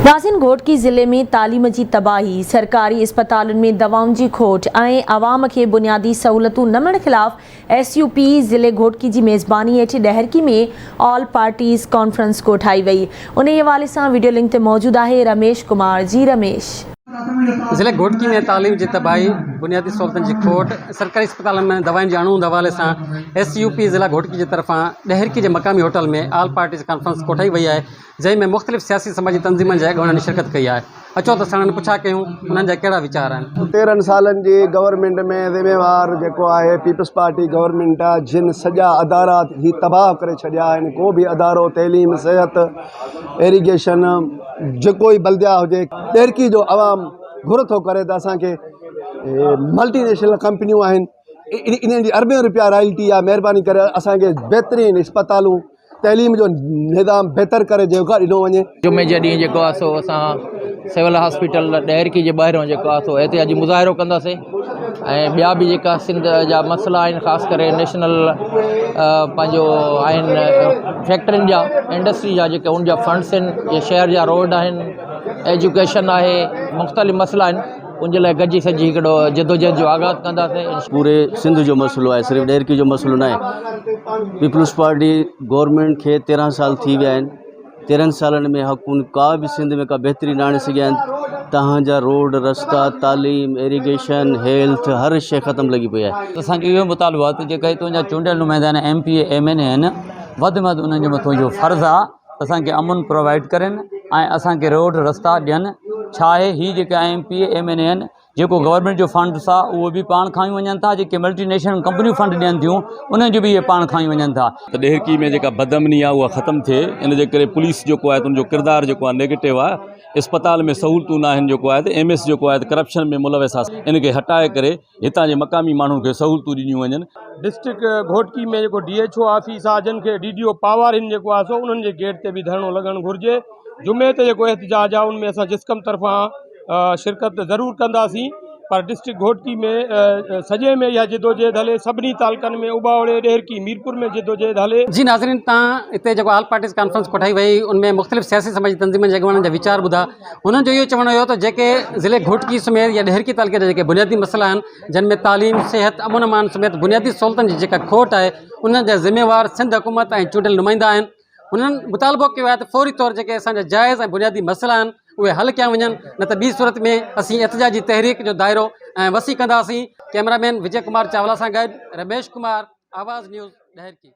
नाज़रीन, घोटकी ज़िले में तालीम की तबाही, सरकारी अस्पतालों में दवाउन की खोट और आवाम के बुनियादी सहूलतों न मिलण खिलाफ SUP ज़िले घोटकी की मेज़बानी हेठ डहरकी में ऑल पार्टीज़ कॉन्फ्रेंस कोठाई वई। उन हवाले से वीडियो लिंक ते मौजूद है रमेश कुमार। जी रमेश। ज़िले घोटकी में तालीम की तबाही, बुनियादी सहूलतन की खोट, सरकारी अस्पताल में दवाइन के अणु हवाले से SUP ज़िला घोटकी की तरफा डहरकी के मकामी होटल में ऑल पार्टीज़ कॉन्फ्रेंस कोठाई वही है, जैमें मुख्तलिफ़ सियासी समाजी तंजीमन जे अॻुवाननि शिरकत कई है। अचो तो साणनि पुछा कयूं उन्हनि जा कहिड़ा वीचार आहिनि। 13 सालन जी गवर्नमेंट में ज़िम्मेवार जेको आहे पीपल्स पार्टी गवर्नमेंट आहे, जिन सॼा अदारा ही तबाह करे छॾिया आहिनि। को भी अदारो तइलीम, सिहत, इरीगेशन, जेको ही बल्दिया हुजे, डहरकी जो आवाम घुर थो करे त असांखे मल्टीनेशनल कंपनियूं आहिनि, इन्हनि जी अरबें रुपया रॉयल्टी आहे। महिरबानी करे असांखे बहितरीन अस्पतालूं, तइलीम जो निज़ाम बेहतर करे जेको ॾिनो वञे। जुमे जे ॾींहुं जेको आहे सो असां सिविल हॉस्पिटल डहरकी जे ॿाहिरों जेको आहे सो एहतिजाजी मुज़ाहिरो कंदासीं ऐं ॿिया बि जेका सिंध जा मसइला आहिनि, ख़ासि करे नेशनल पंहिंजो आहिनि फैक्ट्रियुनि जा, इंडस्ट्री जा जेके उन जा फंड्स आहिनि, या शहर जा रोड आहिनि, एजुकेशन आहे, मुख़्तलिफ़ मसइला आहिनि, उनजे लाइ गॾिजी सॼी हिकिड़ो जदोजहद जो आगाज़ कंदासीं। पूरे सिंध जो मसलो है, सिर्फ डहरकी जो मसलो न है। पीपल्स पार्टी गवर्नमेंट के 13 साल थी गया है। 13 सालन में हुकूमत का भी सिंध में का बेहतरी ना आणे सघिया आहिनि। तव्हांजा रोड, रस्ता, तालीम, इरीगेशन, हेल्थ, हर शइ ख़त्म लगी पई आहे। असांखे इहो मुतालबो आहे त जेका तुंहिंजा चूंडियल नुमाइंदा आहिनि MP MNA आहिनि, वधि में वधि उन्हनि जो मथां इहो फ़र्ज़ु आहे त असांखे अमुन प्रोवाइड करनि ऐं असांखे रोड रस्ता ॾियनि। छा आहे ही जेके MP MNA आहिनि, जेको गवर्नमेंट जो फंड्स आहे उहो बि पाण खाई वञनि था, जेके मल्टीनेशनल कंपनियूं फंड ॾियनि थियूं उन्हनि जो बि इहे पाण खाई वञनि था। त डहरकी में जेका बदअमनी आहे उहा ख़त्म थिए, इन जे करे पुलिस जेको आहे उनजो किरदारु जेको आहे नेगेटिव आहे। अस्पताल में सहूलतूं न आहिनि, जेको आहे त MS जेको आहे त करप्शन में मुलविस आहे। इनखे हटाए करे हितां जे मक़ामी माण्हुनि खे सहूलतूं ॾिनियूं वञनि। डिस्ट्रिक्ट घोटकी में जेको DHO ऑफिस आहे, जिन खे DDO पावर आहिनि, जेको आहे सो उन्हनि जे गेट ते बि धरणो लॻणु घुरिजे। जुमे ते जेको एहतिजाज आहे उनमें असां जिस्कम तरफ़ां शिरकत ज़रूरु कंदासीं, पर डिस्ट्रिक्ट घोटकी में सॼे में इहा जिदोजहद हले, सभिनी तालुकनि में, उबावड़े, डहरकी, मीरपुर में जिदोजहद हले। जी नाज़रीन, तव्हां हिते जेको ऑल पार्टीज़ कॉन्फ्रेंस कोठाई वई, उनमें मुख़्तलिफ़ सियासी समाजी तंजीमन जे अॻुवाननि जा वीचार ॿुधा। उन्हनि जो इहो चवणो हुयो त जेके ज़िले घोटकी समेत या डहरकी तालुके जा जेके बुनियादी मसइला आहिनि, जिन में तालीम, सिहत, अमन अमान समेत बुनियादी सहूलतनि जी जेका खोट आहे, उन्हनि जा ज़िम्मेवार सिंध हुकूमत ऐं चूंडियल नुमाइंदा आहिनि। उन्हनि मुतालबो कयो आहे त फौरी तौर जेके असांजा जाइज़ ऐं बुनियादी मसइला आहिनि उहे हल कया वञनि, न त ॿी सूरत में असीं एहतिजाजी तहरीक जो दायरो ऐं वसी कंदासीं। कैमरामैन विजय कुमार चावला सां गॾु रमेश कुमार, आवाज़ न्यूज़, डहरकी।